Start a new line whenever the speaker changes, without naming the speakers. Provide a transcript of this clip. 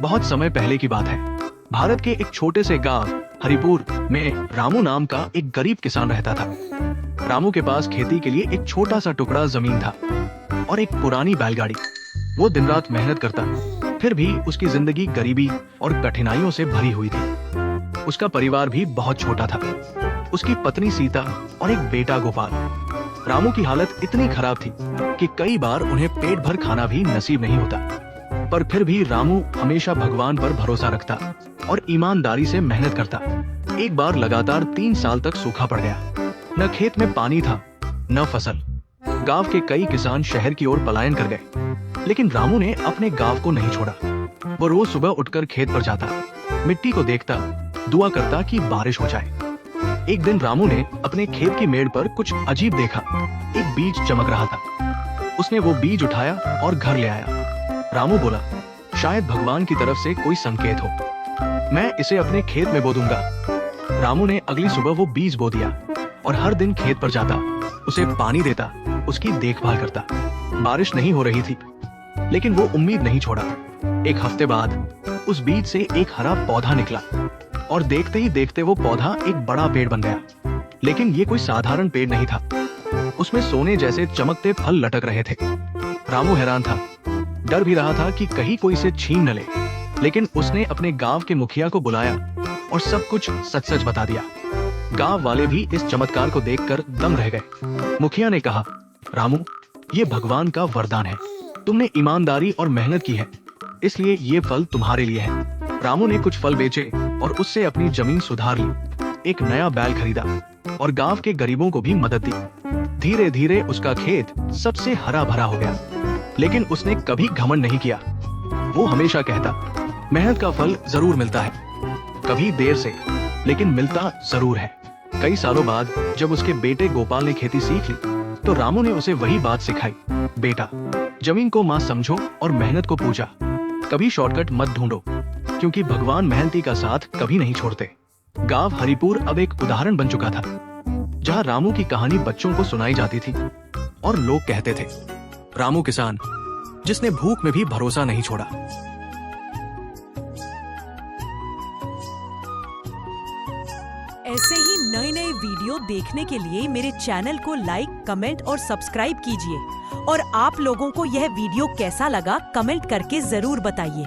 बहुत समय पहले की बात है। भारत के एक छोटे से गांव हरिपुर में रामू नाम का एक गरीब किसान रहता था। रामू के पास खेती के लिए एक छोटा सा टुकड़ा जमीन था और एक पुरानी बैलगाड़ी। वो दिन रात मेहनत करता, फिर भी उसकी जिंदगी गरीबी और कठिनाइयों से भरी हुई थी। उसका परिवार भी बहुत छोटा था। उसकी पत्नी सीता और एक बेटा गोपाल। रामू की हालत इतनी खराब थी कि कई बार उन्हें पेट भर खाना भी नसीब नहीं होता। पर फिर भी रामू हमेशा भगवान पर भरोसा रखता और ईमानदारी से मेहनत करता। एक बार लगातार 3 साल तक सूखा पड़ गया। न खेत में पानी था, न फसल। गांव के कई किसान शहर की ओर पलायन कर गए, लेकिन रामू ने अपने गांव को नहीं छोड़ा। वो रोज सुबह उठकर खेत पर जाता, मिट्टी को देखता, दुआ करता कि बारिश हो जाए। एक दिन रामू ने अपने खेत की मेड़ पर कुछ अजीब देखा। एक बीज चमक रहा था। उसने वो बीज उठाया और घर ले आया। रामू बोला, शायद भगवान की तरफ से कोई संकेत हो, मैं इसे अपने खेत में बो दूंगा। रामू ने अगली सुबह वो बीज बो दिया और हर दिन खेत पर जाता, उसे पानी देता, उसकी देखभाल करता। बारिश नहीं हो रही थी, लेकिन वो उम्मीद नहीं छोड़ा। एक हफ्ते बाद उस बीज से एक हरा पौधा निकला और देखते ही देखते वो पौधा एक बड़ा पेड़ बन गया। लेकिन ये कोई साधारण पेड़ नहीं था। उसमें सोने जैसे चमकते फल लटक रहे थे। रामू हैरान था, डर भी रहा था कि कहीं कोई इसे छीन न ले। लेकिन उसने अपने गांव के मुखिया को बुलाया और सब कुछ सच सच बता दिया। गांव वाले भी इस चमत्कार को देखकर दंग रह गए। मुखिया ने कहा, रामू, ये भगवान का वरदान है। तुमने ईमानदारी और मेहनत की है, इसलिए ये फल तुम्हारे लिए है। रामू ने कुछ फल बेचे और उससे अपनी जमीन सुधार ली, एक नया बैल खरीदा और गांव के गरीबों को भी मदद दी। धीरे धीरे उसका खेत सबसे हरा भरा हो गया। लेकिन उसने कभी घमंड नहीं किया। वो हमेशा कहता, मेहनत का फल जरूर मिलता है, कभी देर से, लेकिन मिलता जरूर है। कई सालों बाद जब उसके बेटे गोपाल ने खेती सीख ली, तो रामू ने उसे वही बात सिखाई, बेटा, जमीन को मां समझो और मेहनत को पूजा। कभी शॉर्टकट मत ढूंढो, क्योंकि भगवान मेहनती का साथ कभी नहीं छोड़ते। गांव हरिपुर अब एक उदाहरण बन चुका था, जहां रामू की कहानी बच्चों को सुनाई जाती थी और लोग कहते थे, रामू किसान, जिसने भूख में भी भरोसा नहीं छोड़ा।
ऐसे ही नए नए वीडियो देखने के लिए मेरे चैनल को लाइक, कमेंट और सब्सक्राइब कीजिए। और आप लोगों को यह वीडियो कैसा लगा कमेंट करके जरूर बताइए।